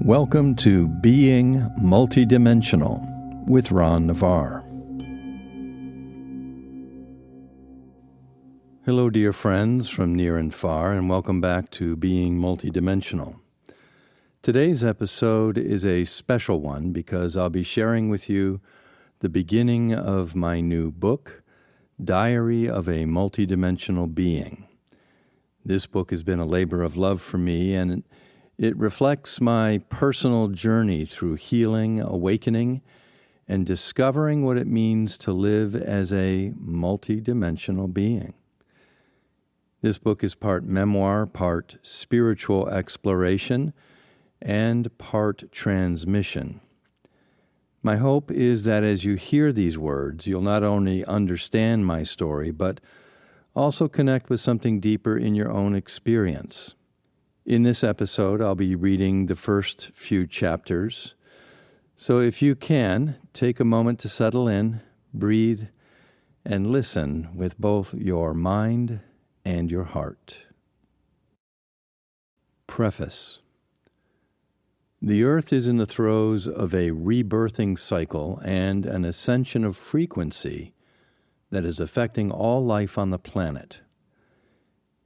Welcome to Being Multidimensional with Ron NaVarre. Hello, dear friends from near and far, and welcome back to Being Multidimensional. Today's episode is a special one because I'll be sharing with you the beginning of my new book, Diary of a Multidimensional Being. This book has been a labor of love for me, and it reflects my personal journey through healing, awakening, and discovering what it means to live as a multidimensional being. This book is part memoir, part spiritual exploration, and part transmission. My hope is that as you hear these words, you'll not only understand my story, but also connect with something deeper in your own experience. In this episode, I'll be reading the first few chapters. So if you can, take a moment to settle in, breathe, and listen with both your mind and your heart. Preface. The Earth is in the throes of a rebirthing cycle and an ascension of frequency that is affecting all life on the planet.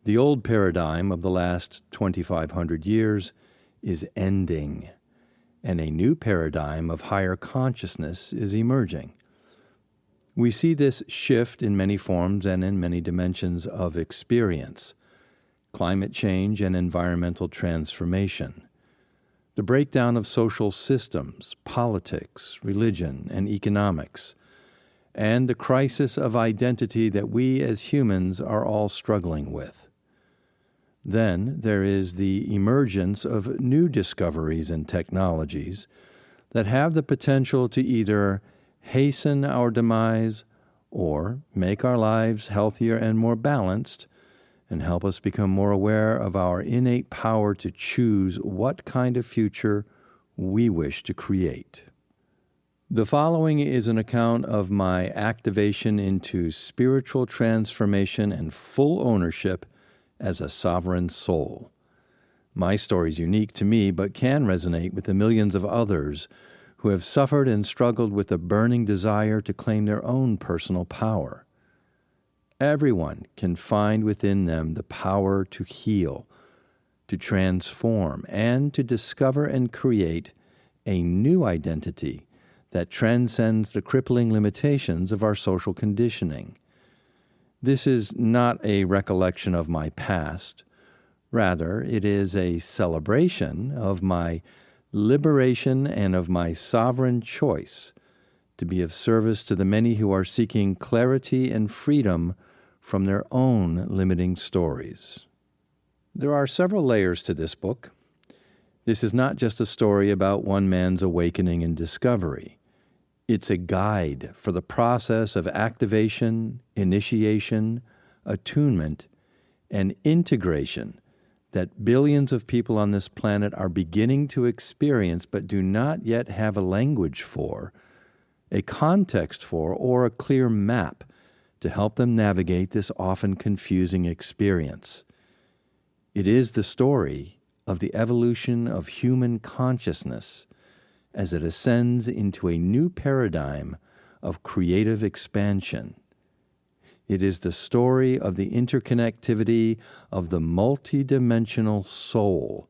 The old paradigm of the last 2,500 years is ending, and a new paradigm of higher consciousness is emerging. We see this shift in many forms and in many dimensions of experience: climate change and environmental transformation, the breakdown of social systems, politics, religion, and economics, and the crisis of identity that we as humans are all struggling with. Then there is the emergence of new discoveries and technologies that have the potential to either hasten our demise or make our lives healthier and more balanced and help us become more aware of our innate power to choose what kind of future we wish to create. The following is an account of my activation into spiritual transformation and full ownership as a sovereign soul. My story is unique to me, but can resonate with the millions of others who have suffered and struggled with a burning desire to claim their own personal power. Everyone can find within them the power to heal, to transform, and to discover and create a new identity that transcends the crippling limitations of our social conditioning. This is not a recollection of my past. Rather, it is a celebration of my liberation and of my sovereign choice to be of service to the many who are seeking clarity and freedom from their own limiting stories. There are several layers to this book. This is not just a story about one man's awakening and discovery. It's a guide for the process of activation, initiation, attunement, and integration that billions of people on this planet are beginning to experience but do not yet have a language for, a context for, or a clear map to help them navigate this often confusing experience. It is the story of the evolution of human consciousness as it ascends into a new paradigm of creative expansion. It is the story of the interconnectivity of the multidimensional soul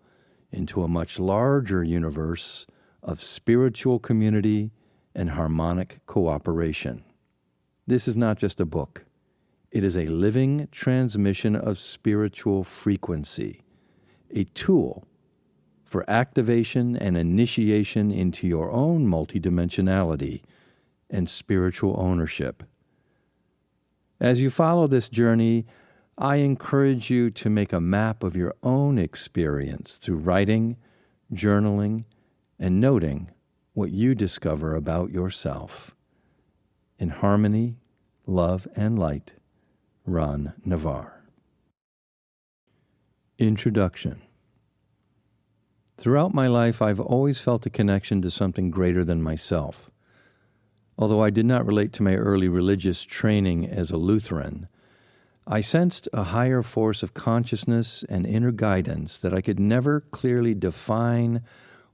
into a much larger universe of spiritual community and harmonic cooperation. This is not just a book. It is a living transmission of spiritual frequency, a tool for activation and initiation into your own multidimensionality and spiritual ownership. As you follow this journey, I encourage you to make a map of your own experience through writing, journaling, and noting what you discover about yourself. In harmony, love, and light, Ron NaVarre. Introduction. Throughout my life, I've always felt a connection to something greater than myself. Although I did not relate to my early religious training as a Lutheran, I sensed a higher force of consciousness and inner guidance that I could never clearly define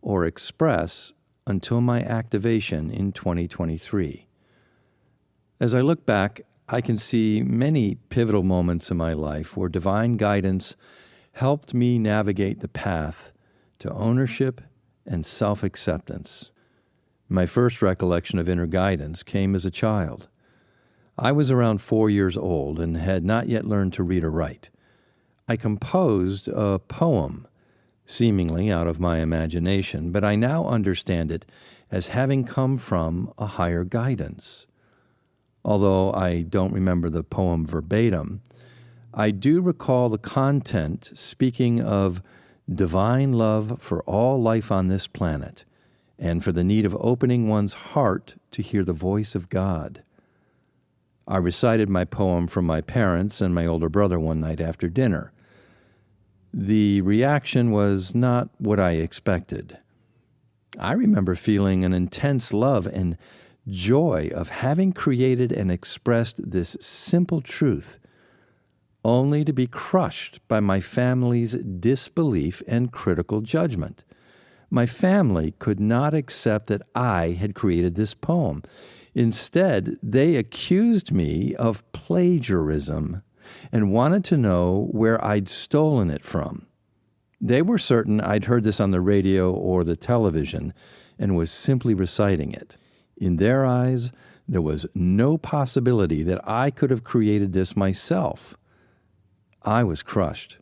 or express until my activation in 2023. As I look back, I can see many pivotal moments in my life where divine guidance helped me navigate the path to ownership and self-acceptance. My first recollection of inner guidance came as a child. I was around 4 years old and had not yet learned to read or write. I composed a poem, seemingly out of my imagination, but I now understand it as having come from a higher guidance. Although I don't remember the poem verbatim, I do recall the content speaking of divine love for all life on this planet and for the need of opening one's heart to hear the voice of God. I recited my poem from my parents and my older brother one night after dinner. The reaction was not what I expected. I remember feeling an intense love and joy of having created and expressed this simple truth, only to be crushed by my family's disbelief and critical judgment. My family could not accept that I had created this poem. Instead, they accused me of plagiarism and wanted to know where I'd stolen it from. They were certain I'd heard this on the radio or the television and was simply reciting it. In their eyes, there was no possibility that I could have created this myself. I was crushed.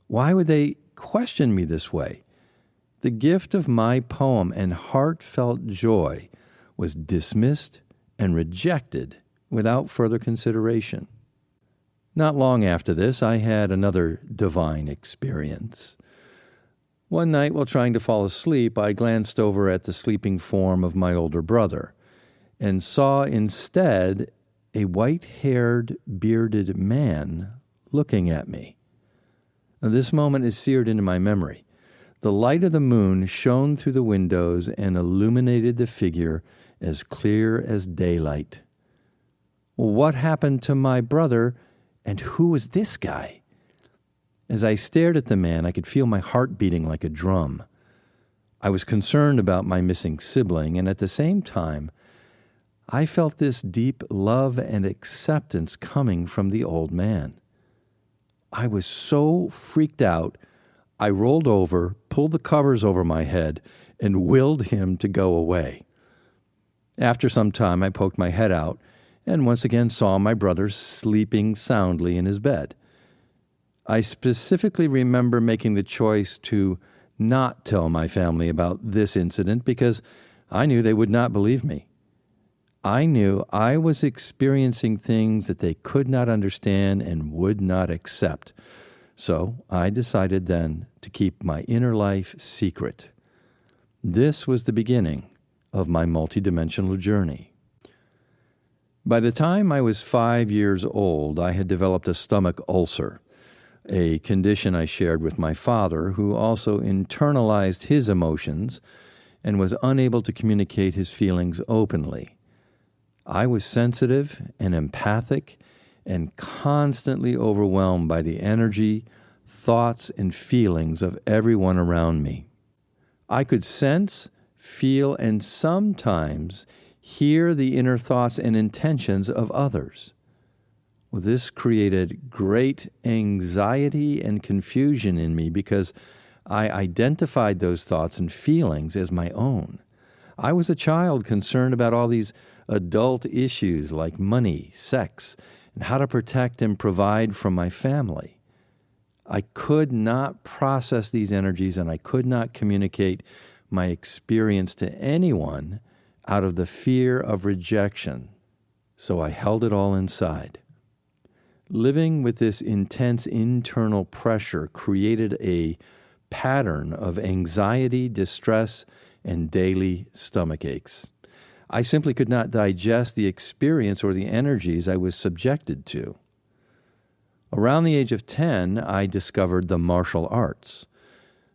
Why would they question me this way? The gift of my poem and heartfelt joy was dismissed and rejected without further consideration. Not long after this, I had another divine experience. One night, while trying to fall asleep, I glanced over at the sleeping form of my older brother and saw instead a white-haired, bearded man looking at me. Now, this moment is seared into my memory. The light of the moon shone through the windows and illuminated the figure as clear as daylight. What happened to my brother, and who was this guy? As I stared at the man, I could feel my heart beating like a drum. I was concerned about my missing sibling, and at the same time, I felt this deep love and acceptance coming from the old man. I was so freaked out, I rolled over, pulled the covers over my head, and willed him to go away. After some time, I poked my head out and once again saw my brother sleeping soundly in his bed. I specifically remember making the choice to not tell my family about this incident because I knew they would not believe me. I knew I was experiencing things that they could not understand and would not accept. So I decided then to keep my inner life secret. This was the beginning of my multidimensional journey. By the time I was 5 years old, I had developed a stomach ulcer, a condition I shared with my father, who also internalized his emotions and was unable to communicate his feelings openly. I was sensitive and empathic and constantly overwhelmed by the energy, thoughts, and feelings of everyone around me. I could sense, feel, and sometimes hear the inner thoughts and intentions of others. Well, this created great anxiety and confusion in me because I identified those thoughts and feelings as my own. I was a child concerned about all these adult issues like money, sex, and how to protect and provide for my family. I could not process these energies and I could not communicate my experience to anyone out of the fear of rejection, so I held it all inside. Living with this intense internal pressure created a pattern of anxiety, distress, and daily stomach aches. I simply could not digest the experience or the energies I was subjected to. Around the age of 10, I discovered the martial arts.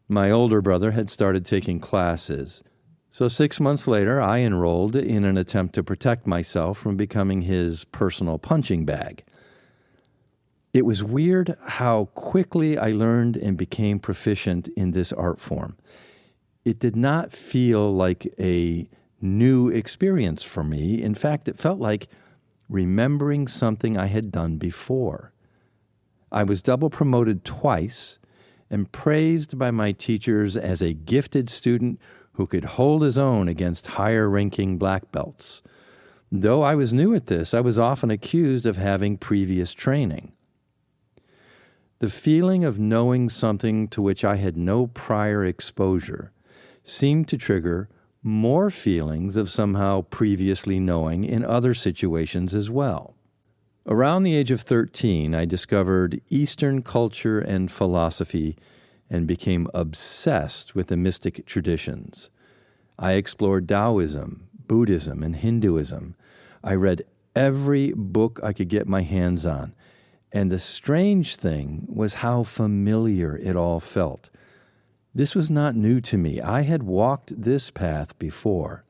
My older brother had started taking classes, so 6 months later, I enrolled in an attempt to protect myself from becoming his personal punching bag. It was weird how quickly I learned and became proficient in this art form. it did not feel like a new experience for me. In fact, it felt like remembering something I had done before. I was double promoted twice and praised by my teachers as a gifted student who could hold his own against higher-ranking black belts. Though I was new at this, I was often accused of having previous training. The feeling of knowing something to which I had no prior exposure seemed to trigger more feelings of somehow previously knowing in other situations as well. Around the age of 13, I discovered Eastern culture and philosophy and became obsessed with the mystic traditions. I explored Taoism, Buddhism, and Hinduism. I read every book I could get my hands on, and the strange thing was how familiar it all felt. This was not new to me. I had walked this path before.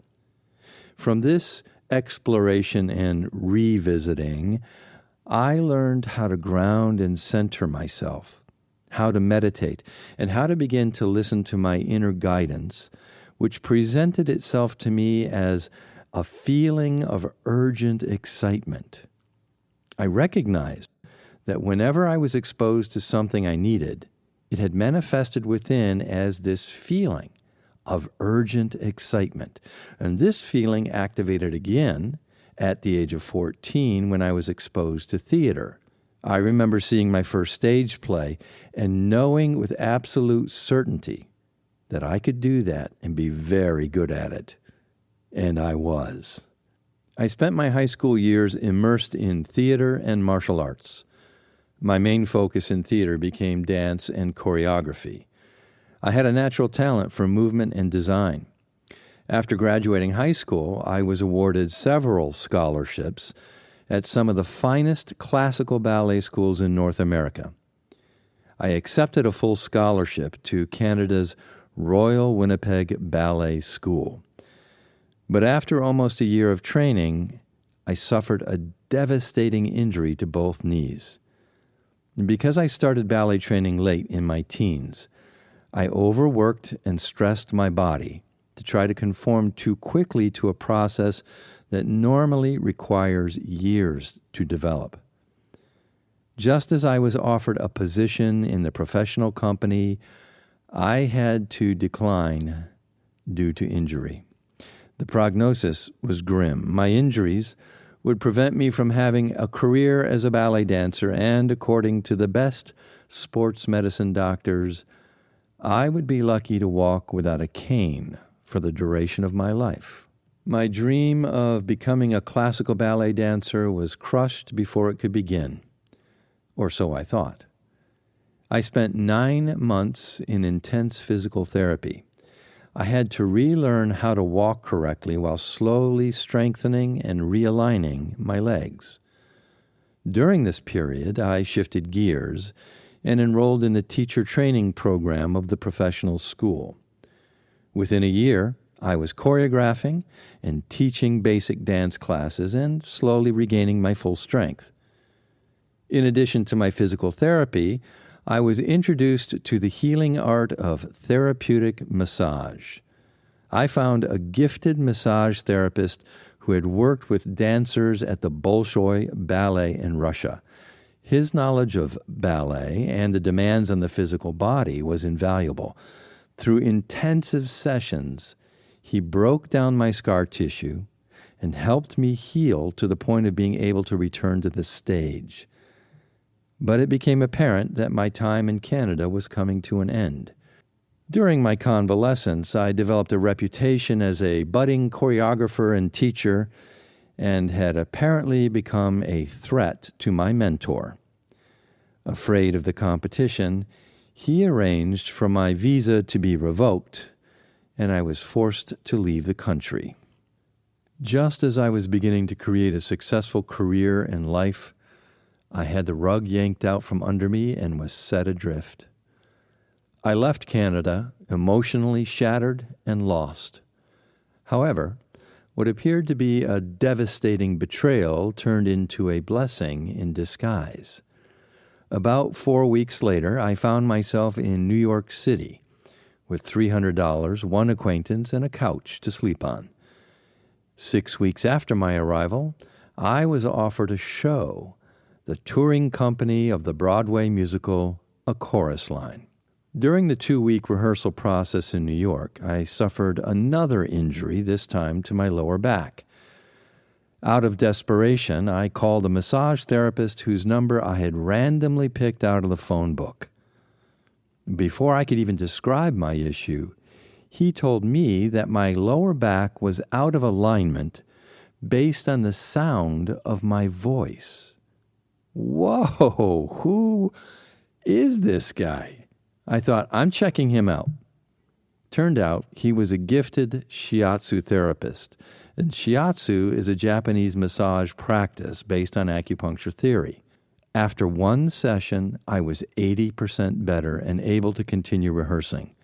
From this exploration and revisiting, I learned how to ground and center myself, how to meditate, and how to begin to listen to my inner guidance, which presented itself to me as a feeling of urgent excitement. I recognized that whenever I was exposed to something I needed, it had manifested within as this feeling of urgent excitement. And this feeling activated again at the age of 14 when I was exposed to theater. I remember seeing my first stage play and knowing with absolute certainty that I could do that and be very good at it. And I was. I spent my high school years immersed in theater and martial arts. My main focus in theater became dance and choreography. I had a natural talent for movement and design. After graduating high school, I was awarded several scholarships at some of the finest classical ballet schools in North America. I accepted a full scholarship to Canada's Royal Winnipeg Ballet School. But after almost a year of training, I suffered a devastating injury to both knees. And because I started ballet training late in my teens, I overworked and stressed my body to try to conform too quickly to a process that normally requires years to develop. Just as I was offered a position in the professional company, I had to decline due to injury. The prognosis was grim. My injuries would prevent me from having a career as a ballet dancer, and according to the best sports medicine doctors, I would be lucky to walk without a cane for the duration of my life. My dream of becoming a classical ballet dancer was crushed before it could begin, or so I thought. I spent 9 months in intense physical therapy. I had to relearn how to walk correctly while slowly strengthening and realigning my legs. During this period, I shifted gears and enrolled in the teacher training program of the professional school. Within a year, I was choreographing and teaching basic dance classes and slowly regaining my full strength. In addition to my physical therapy, I was introduced to the healing art of therapeutic massage. I found a gifted massage therapist who had worked with dancers at the Bolshoi Ballet in Russia. His knowledge of ballet and the demands on the physical body was invaluable. Through intensive sessions, he broke down my scar tissue and helped me heal to the point of being able to return to the stage. But it became apparent that my time in Canada was coming to an end. During my convalescence, I developed a reputation as a budding choreographer and teacher and had apparently become a threat to my mentor. Afraid of the competition, he arranged for my visa to be revoked, and I was forced to leave the country. Just as I was beginning to create a successful career in life, I had the rug yanked out from under me and was set adrift. I left Canada emotionally shattered and lost. However, what appeared to be a devastating betrayal turned into a blessing in disguise. About 4 weeks later, I found myself in New York City, with $300, one acquaintance, and a couch to sleep on. 6 weeks after my arrival, I was offered a show, the touring company of the Broadway musical A Chorus Line. During the 2-week rehearsal process in New York, I suffered another injury, this time to my lower back. Out of desperation, I called a massage therapist whose number I had randomly picked out of the phone book. Before I could even describe my issue, he told me that my lower back was out of alignment based on the sound of my voice. Whoa, who is this guy? I thought, I'm checking him out. Turned out he was a gifted shiatsu therapist, and shiatsu is a Japanese massage practice based on acupuncture theory. After one session, I was 80% better and able to continue rehearsing.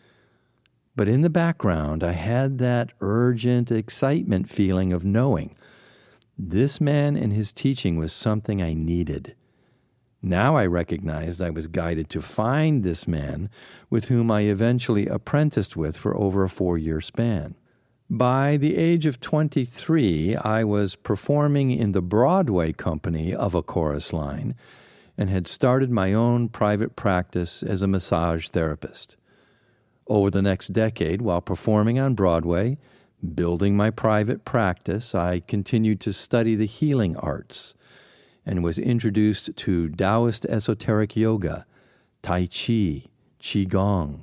But in the background, I had that urgent excitement feeling of knowing this man and his teaching was something I needed. Now I recognized I was guided to find this man with whom I eventually apprenticed with for over a 4-year span. By the age of 23, I was performing in the Broadway company of A Chorus Line and had started my own private practice as a massage therapist. Over the next decade, while performing on Broadway, building my private practice, I continued to study the healing arts and was introduced to Taoist esoteric yoga, Tai Chi, Qigong,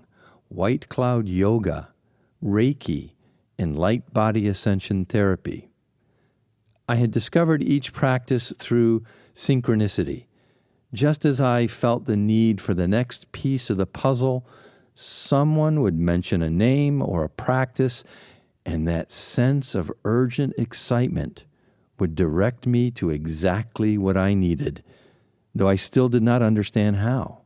White Cloud Yoga, Reiki, and light body ascension therapy. I had discovered each practice through synchronicity. Just as I felt the need for the next piece of the puzzle, someone would mention a name or a practice, and that sense of urgent excitement would direct me to exactly what I needed, though I still did not understand how.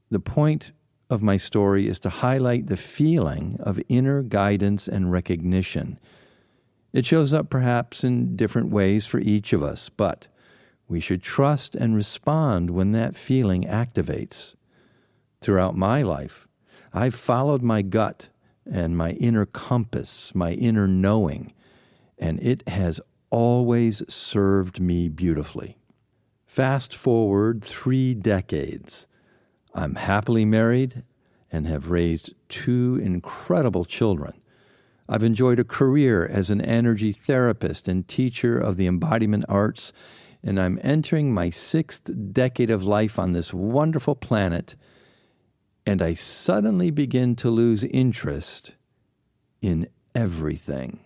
The point of my story is to highlight the feeling of inner guidance and recognition. It shows up perhaps in different ways for each of us, but we should trust and respond when that feeling activates. Throughout my life, I've followed my gut and my inner compass, my inner knowing, and it has always served me beautifully. Fast forward 3 decades. I'm happily married and have raised 2 incredible children. I've enjoyed a career as an energy therapist and teacher of the embodiment arts, and I'm entering my 6th decade of life on this wonderful planet, and I suddenly begin to lose interest in everything.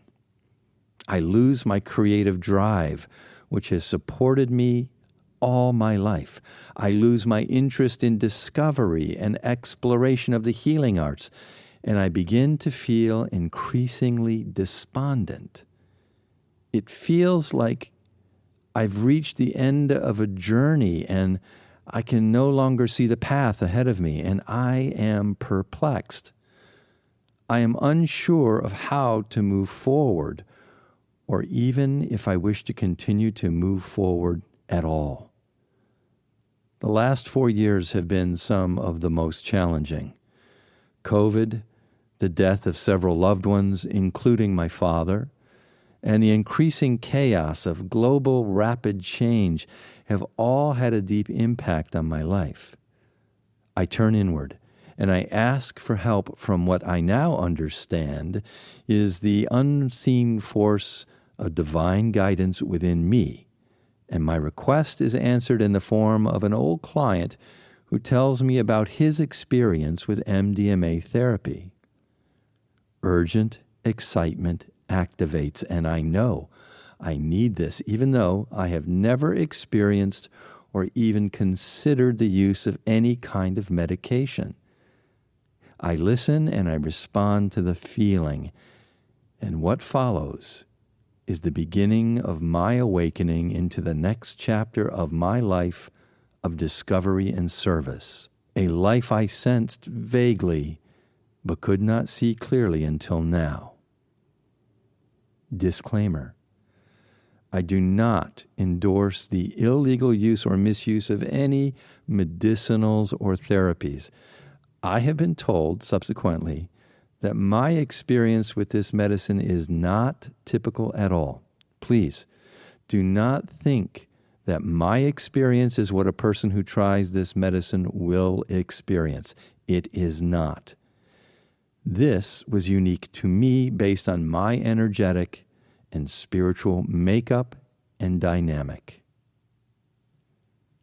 I lose my creative drive, which has supported me all my life. I lose my interest in discovery and exploration of the healing arts, and I begin to feel increasingly despondent. It feels like I've reached the end of a journey and I can no longer see the path ahead of me, and I am perplexed. I am unsure of how to move forward, or even if I wish to continue to move forward at all. The last 4 years have been some of the most challenging. COVID, the death of several loved ones, including my father, and the increasing chaos of global rapid change have all had a deep impact on my life. I turn inward, and I ask for help from what I now understand is the unseen force of divine guidance within me, and my request is answered in the form of an old client who tells me about his experience with MDMA therapy. Urgent excitement activates, and I know I need this, even though I have never experienced or even considered the use of any kind of medication. I listen and I respond to the feeling, and what follows is the beginning of my awakening into the next chapter of my life of discovery and service, a life I sensed vaguely but could not see clearly until now. Disclaimer: I do not endorse the illegal use or misuse of any medicinals or therapies. I have been told subsequently that my experience with this medicine is not typical at all. Please, do not think that my experience is what a person who tries this medicine will experience. It is not. This was unique to me based on my energetic and spiritual makeup and dynamic.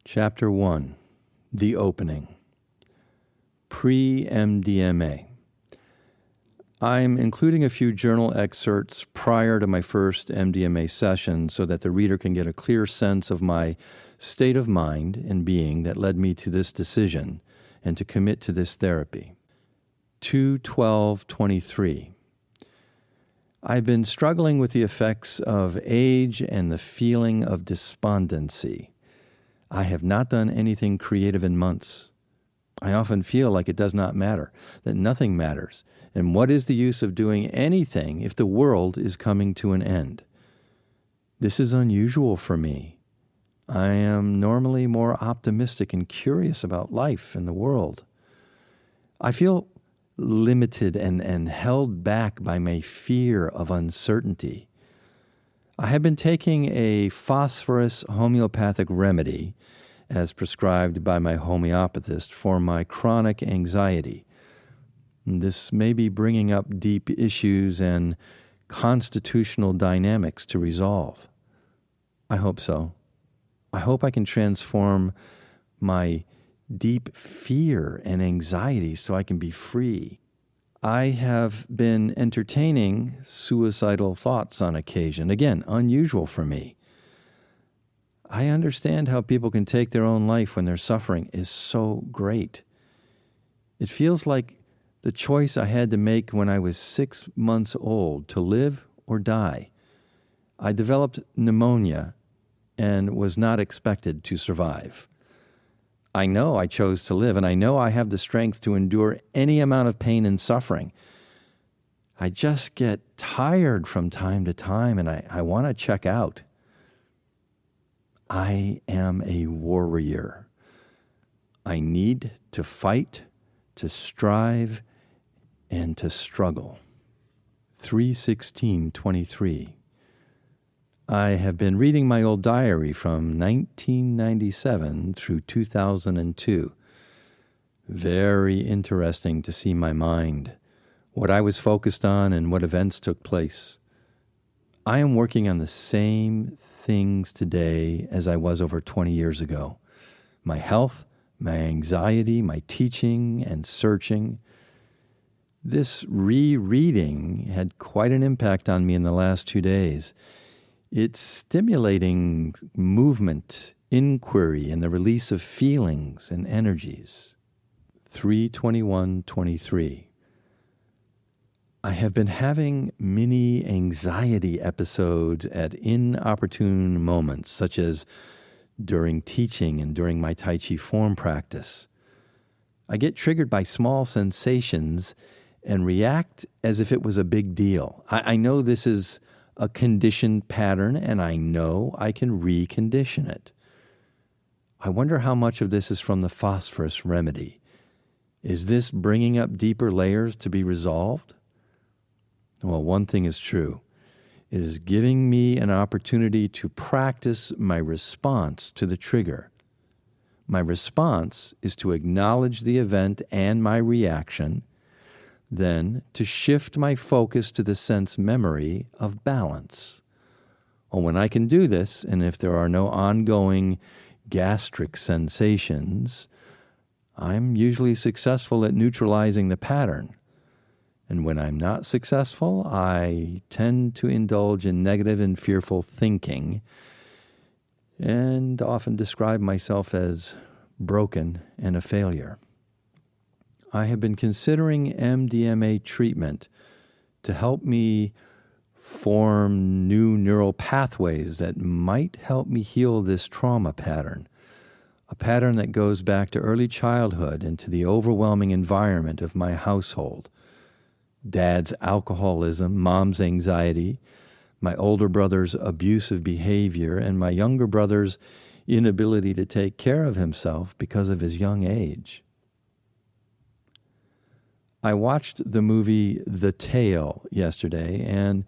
Chapter 1, The Opening. Pre-MDMA. I'm including a few journal excerpts prior to my first MDMA session so that the reader can get a clear sense of my state of mind and being that led me to this decision and to commit to this therapy. 2/12/23. I've been struggling with the effects of age and the feeling of despondency. I have not done anything creative in months. I often feel like it does not matter, that nothing matters, and what is the use of doing anything if the world is coming to an end? This is unusual for me. I am normally more optimistic and curious about life and the world. I feel limited and held back by my fear of uncertainty. I have been taking a phosphorus homeopathic remedy as prescribed by my homeopathist for my chronic anxiety. This may be bringing up deep issues and constitutional dynamics to resolve. I hope so. I hope I can transform my deep fear and anxiety so I can be free. I have been entertaining suicidal thoughts on occasion. Again, unusual for me. I understand how people can take their own life when their suffering is so great. It feels like the choice I had to make when I was 6 months old, to live or die. I developed pneumonia and was not expected to survive. I know I chose to live, and I know I have the strength to endure any amount of pain and suffering. I just get tired from time to time, and I want to check out. I am a warrior. I need to fight, to strive, and to struggle. 3/16/23. I have been reading my old diary from 1997 through 2002. Very interesting to see my mind, what I was focused on, and what events took place. I am working on the same things today as I was over 20 years ago. My health, my anxiety, my teaching and searching. This rereading had quite an impact on me in the last 2 days. It's stimulating movement, inquiry, and the release of feelings and energies. 3/21/23. I have been having mini anxiety episodes at inopportune moments, such as during teaching and during my Tai Chi form practice. I get triggered by small sensations and react as if it was a big deal. I know this is a conditioned pattern, and I know I can recondition it. I wonder how much of this is from the phosphorus remedy. Is this bringing up deeper layers to be resolved? Well, one thing is true. It is giving me an opportunity to practice my response to the trigger. My response is to acknowledge the event and my reaction, then to shift my focus to the sense memory of balance. Well, when I can do this, and if there are no ongoing gastric sensations, I'm usually successful at neutralizing the pattern. And when I'm not successful, I tend to indulge in negative and fearful thinking and often describe myself as broken and a failure. I have been considering MDMA treatment to help me form new neural pathways that might help me heal this trauma pattern, a pattern that goes back to early childhood and to the overwhelming environment of my household. Dad's alcoholism, mom's anxiety, my older brother's abusive behavior, and my younger brother's inability to take care of himself because of his young age. I watched the movie The Tale yesterday, and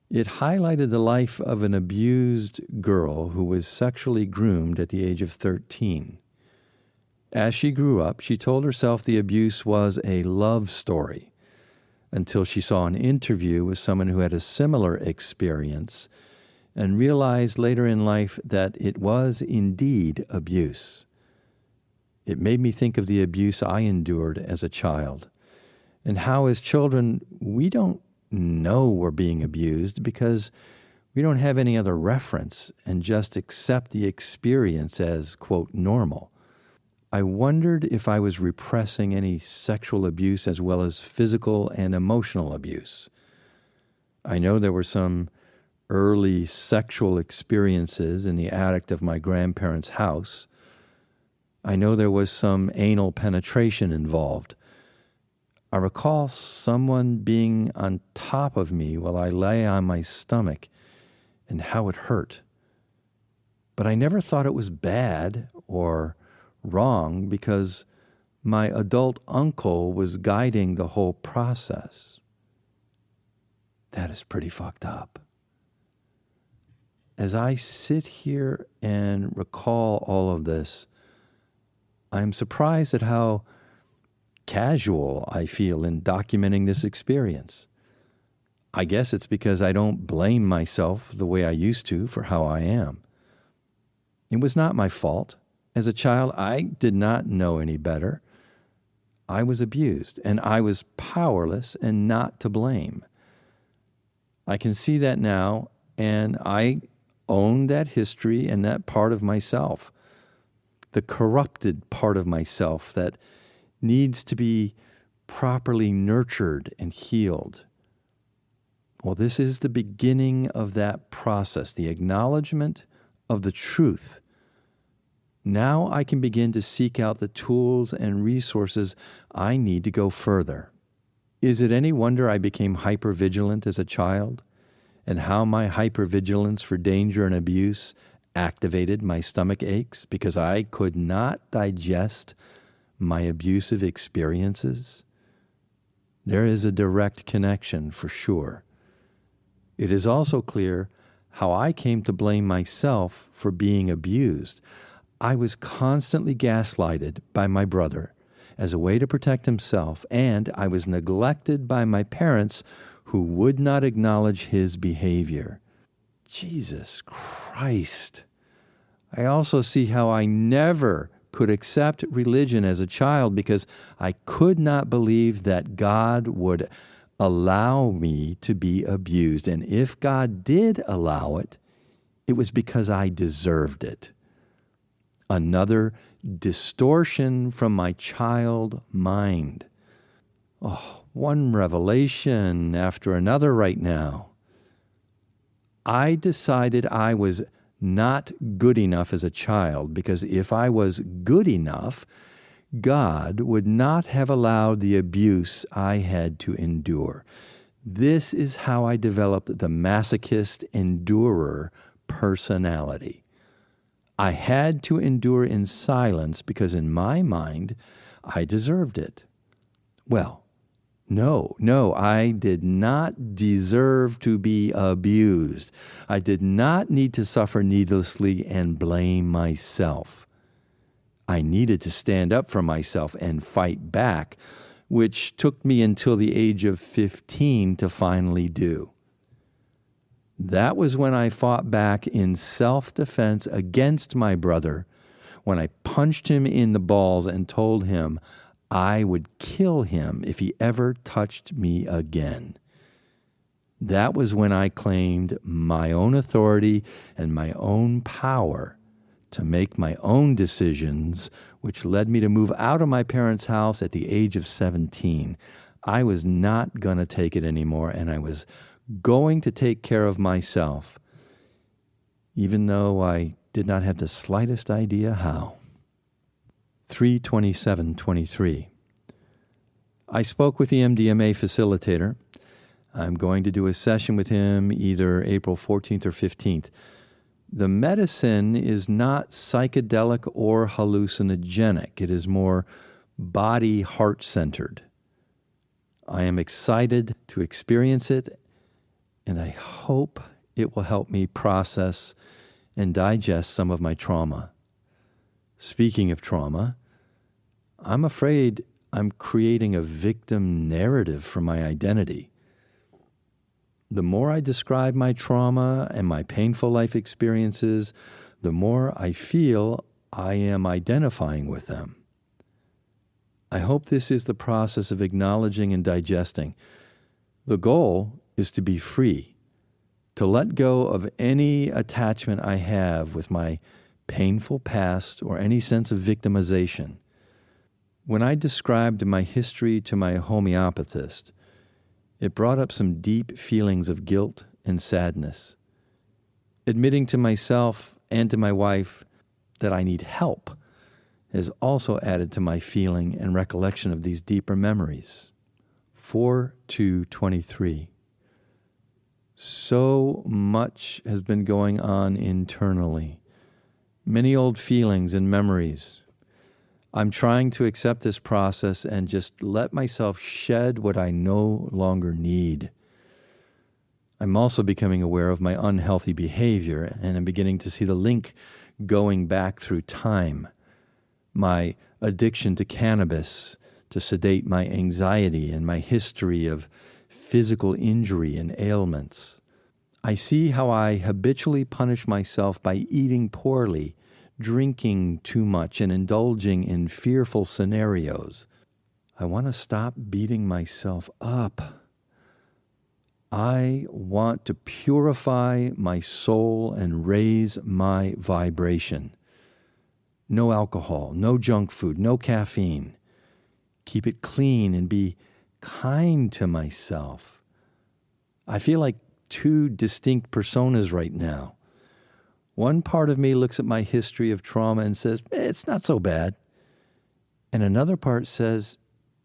it highlighted the life of an abused girl who was sexually groomed at the age of 13. As she grew up, she told herself the abuse was a love story until she saw an interview with someone who had a similar experience and realized later in life that it was indeed abuse. It made me think of the abuse I endured as a child and how as children we don't know we're being abused because we don't have any other reference and just accept the experience as, quote, normal. I wondered if I was repressing any sexual abuse as well as physical and emotional abuse. I know there were some early sexual experiences in the attic of my grandparents' house. I know there was some anal penetration involved. I recall someone being on top of me while I lay on my stomach and how it hurt. But I never thought it was bad or wrong because my adult uncle was guiding the whole process. That is pretty fucked up. As I sit here and recall all of this, I'm surprised at how casual I feel in documenting this experience. I guess it's because I don't blame myself the way I used to for how I am. It was not my fault. As a child, I did not know any better. I was abused, and I was powerless and not to blame. I can see that now, and I own that history and that part of myself, the corrupted part of myself that needs to be properly nurtured and healed. Well, this is the beginning of that process, the acknowledgement of the truth. Now I can begin to seek out the tools and resources I need to go further. Is it any wonder I became hypervigilant as a child, and how my hypervigilance for danger and abuse activated my stomach aches because I could not digest my abusive experiences? There is a direct connection for sure. It is also clear how I came to blame myself for being abused. I was constantly gaslighted by my brother as a way to protect himself, and I was neglected by my parents who would not acknowledge his behavior. Jesus Christ. I also see how I never could accept religion as a child because I could not believe that God would allow me to be abused. And if God did allow it, it was because I deserved it. Another distortion from my child mind. Oh, one revelation after another right now. I decided I was not good enough as a child because if I was good enough, God would not have allowed the abuse I had to endure. This is how I developed the masochist endurer personality. I had to endure in silence because in my mind, I deserved it. Well, no, I did not deserve to be abused. I did not need to suffer needlessly and blame myself. I needed to stand up for myself and fight back, which took me until the age of 15 to finally do. That was when I fought back in self-defense against my brother, when I punched him in the balls and told him I would kill him if he ever touched me again. That was when I claimed my own authority and my own power to make my own decisions, which led me to move out of my parents' house at the age of 17. I was not going to take it anymore, and I was going to take care of myself, even though I did not have the slightest idea how. 3/27/23. I spoke with the MDMA facilitator. I'm going to do a session with him either April 14th or 15th. The medicine is not psychedelic or hallucinogenic. It is more body-heart-centered. I am excited to experience it, and I hope it will help me process and digest some of my trauma. Speaking of trauma, I'm afraid I'm creating a victim narrative for my identity. The more I describe my trauma and my painful life experiences, the more I feel I am identifying with them. I hope this is the process of acknowledging and digesting. The goal is to be free, to let go of any attachment I have with my painful past or any sense of victimization. When I described my history to my homeopathist, it brought up some deep feelings of guilt and sadness. Admitting to myself and to my wife that I need help has also added to my feeling and recollection of these deeper memories. 4/2/23. So much has been going on internally. Many old feelings and memories. I'm trying to accept this process and just let myself shed what I no longer need. I'm also becoming aware of my unhealthy behavior, and I'm beginning to see the link going back through time. My addiction to cannabis to sedate my anxiety and my history of physical injury and ailments. I see how I habitually punish myself by eating poorly, drinking too much, and indulging in fearful scenarios. I want to stop beating myself up. I want to purify my soul and raise my vibration. No alcohol, no junk food, no caffeine. Keep it clean and be kind to myself. I feel like two distinct personas right now. One part of me looks at my history of trauma and says, it's not so bad. And another part says,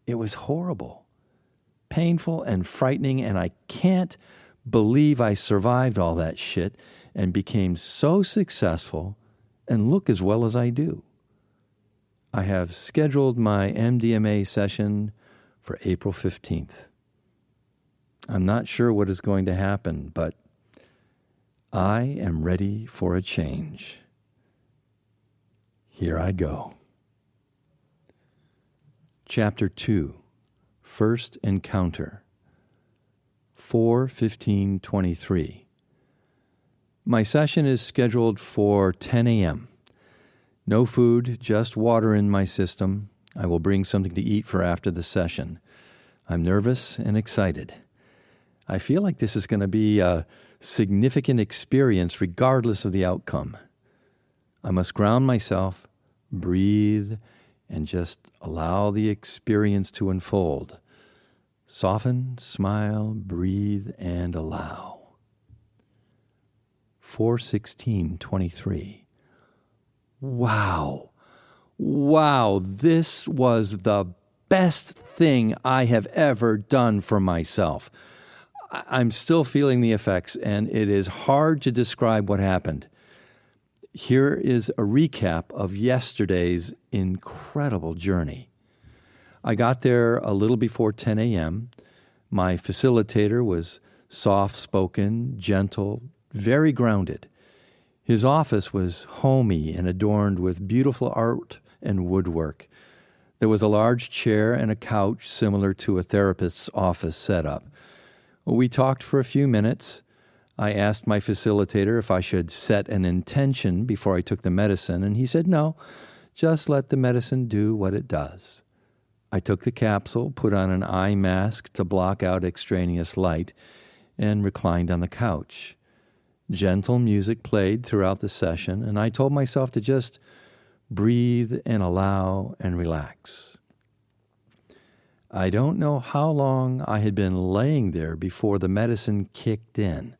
it was horrible, painful and frightening, and I can't believe I survived all that shit and became so successful and look as well as I do. I have scheduled my MDMA session for April 15th. I'm not sure what is going to happen, but I am ready for a change. Here I go. Chapter 2, First Encounter, 4/15/23. My session is scheduled for 10 a.m. No food, just water in my system. I will bring something to eat for after the session. I'm nervous and excited. I feel like this is going to be a significant experience regardless of the outcome. I must ground myself, breathe, and just allow the experience to unfold. Soften, smile, breathe, and allow. 4/16/23. Wow, this was the best thing I have ever done for myself. I'm still feeling the effects, and it is hard to describe what happened. Here is a recap of yesterday's incredible journey. I got there a little before 10 a.m. My facilitator was soft-spoken, gentle, very grounded. His office was homey and adorned with beautiful art and woodwork. There was a large chair and a couch similar to a therapist's office setup. We talked for a few minutes. I asked my facilitator if I should set an intention before I took the medicine, and he said no, just let the medicine do what it does. I took the capsule, put on an eye mask to block out extraneous light, and reclined on the couch. Gentle music played throughout the session, and I told myself to just breathe and allow and relax. I don't know how long I had been laying there before the medicine kicked in.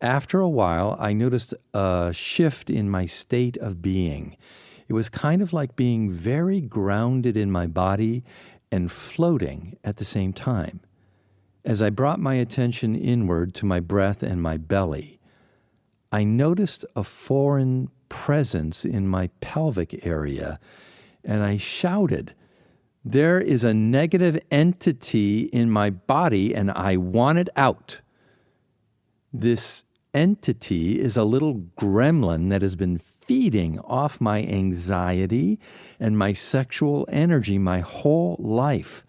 After a while, I noticed a shift in my state of being. It was kind of like being very grounded in my body and floating at the same time. As I brought my attention inward to my breath and my belly, I noticed a foreign presence in my pelvic area, and I shouted, There is a negative entity in my body and I want it out. This entity is a little gremlin that has been feeding off my anxiety and my sexual energy my whole life.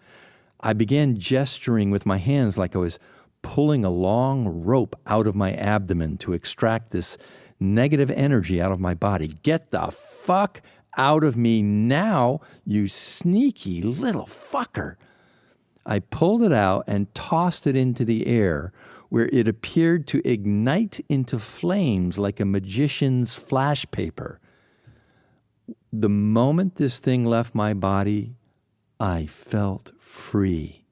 I began gesturing with my hands like I was pulling a long rope out of my abdomen to extract this negative energy out of my body. Get the fuck out of me now, you sneaky little fucker. I pulled it out and tossed it into the air, where it appeared to ignite into flames like a magician's flash paper. The moment this thing left my body, I felt free.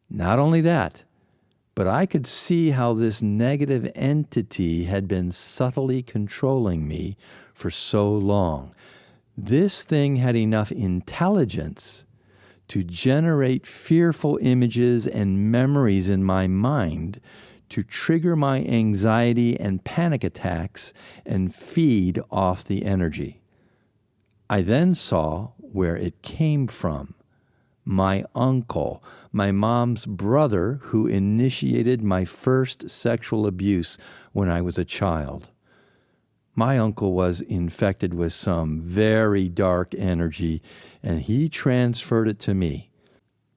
Not only that, but I could see how this negative entity had been subtly controlling me for so long. This thing had enough intelligence to generate fearful images and memories in my mind to trigger my anxiety and panic attacks and feed off the energy. I then saw where it came from. My uncle, my mom's brother, who initiated my first sexual abuse when I was a child. My uncle was infected with some very dark energy, and he transferred it to me.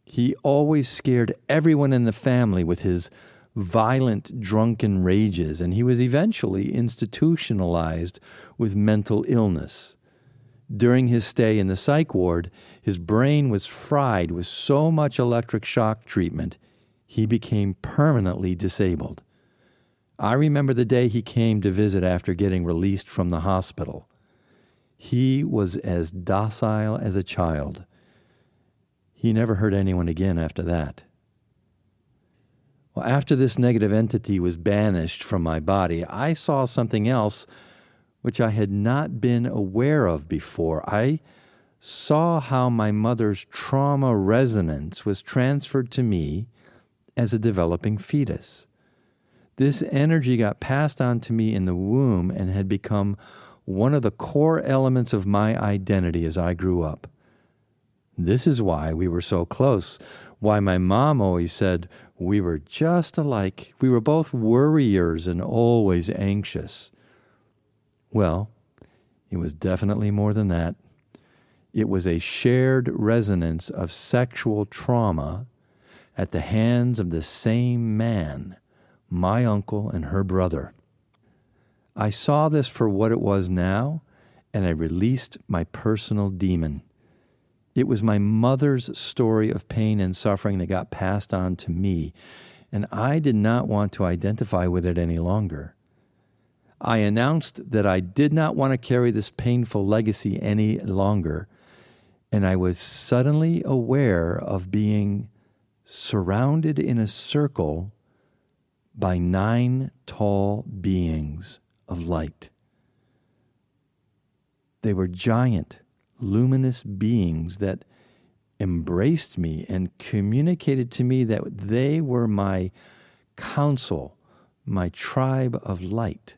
He always scared everyone in the family with his violent, drunken rages, and he was eventually institutionalized with mental illness. During his stay in the psych ward, his brain was fried with so much electric shock treatment, he became permanently disabled. I remember the day he came to visit after getting released from the hospital. He was as docile as a child. He never hurt anyone again after that. Well, after this negative entity was banished from my body, I saw something else which I had not been aware of before. I saw how my mother's trauma resonance was transferred to me as a developing fetus. This energy got passed on to me in the womb and had become one of the core elements of my identity as I grew up. This is why we were so close, why my mom always said we were just alike. We were both worriers and always anxious. Well, it was definitely more than that. It was a shared resonance of sexual trauma at the hands of the same man, my uncle and her brother. I saw this for what it was now, and I released my personal demon. It was my mother's story of pain and suffering that got passed on to me, and I did not want to identify with it any longer. I announced that I did not want to carry this painful legacy any longer, and I was suddenly aware of being surrounded in a circle by 9 tall beings of light. They were giant, luminous beings that embraced me and communicated to me that they were my council, my tribe of light.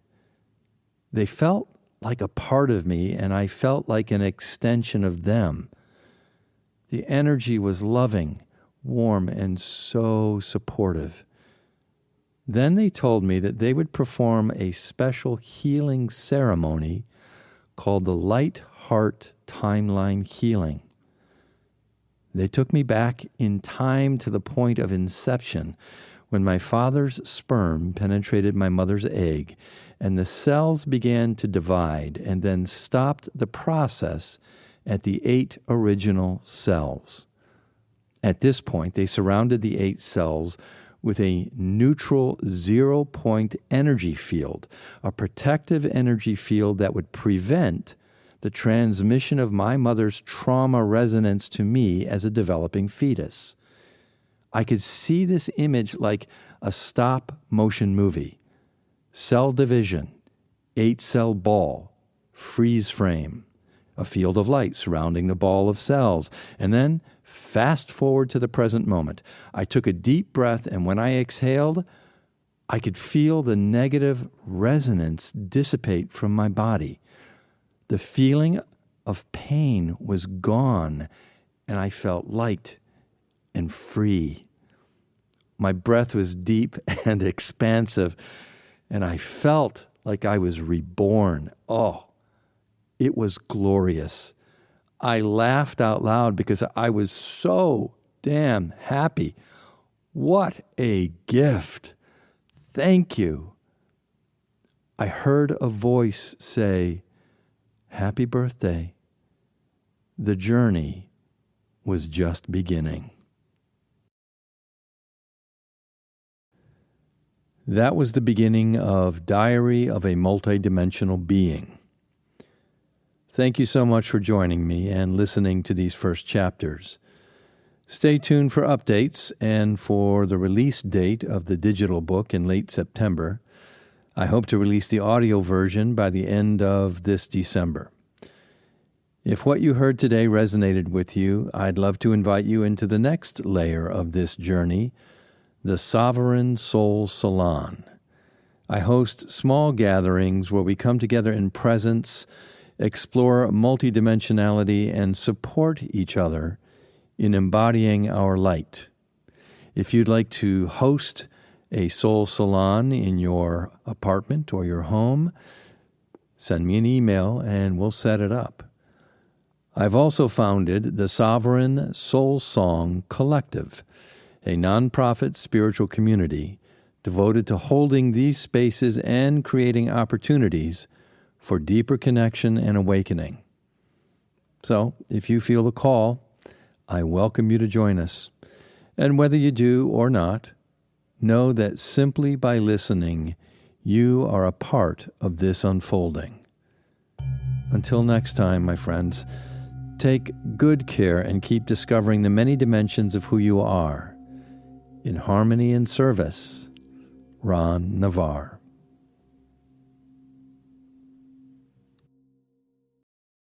They felt like a part of me, and I felt like an extension of them. The energy was loving, warm, and so supportive. Then they told me that they would perform a special healing ceremony called the Light Heart Timeline Healing. They took me back in time to the point of inception, when my father's sperm penetrated my mother's egg, and the cells began to divide, and then stopped the process at the 8 original cells. At this point, they surrounded the 8 cells with a neutral 0-point energy field, a protective energy field that would prevent the transmission of my mother's trauma resonance to me as a developing fetus. I could see this image like a stop-motion movie. Cell division, 8-cell ball, freeze frame, a field of light surrounding the ball of cells, and then fast forward to the present moment. I took a deep breath, and when I exhaled, I could feel the negative resonance dissipate from my body. The feeling of pain was gone, and I felt light and free. My breath was deep and expansive, and I felt like I was reborn. Oh, it was glorious. I laughed out loud because I was so damn happy. What a gift. Thank you. I heard a voice say, "Happy birthday." The journey was just beginning. That was the beginning of Diary of a Multidimensional Being. Thank you so much for joining me and listening to these first chapters. Stay tuned for updates and for the release date of the digital book in late September. I hope to release the audio version by the end of this December. If what you heard today resonated with you, I'd love to invite you into the next layer of this journey, the Sovereign Soul Salon. I host small gatherings where we come together in presence, explore multidimensionality, and support each other in embodying our light. If you'd like to host a soul salon in your apartment or your home, send me an email and we'll set it up. I've also founded the Sovereign Soul Song Collective, a nonprofit spiritual community devoted to holding these spaces and creating opportunities for deeper connection and awakening. So, if you feel the call, I welcome you to join us. And whether you do or not, know that simply by listening, you are a part of this unfolding. Until next time, my friends, take good care and keep discovering the many dimensions of who you are. In harmony and service, Ron NaVarre.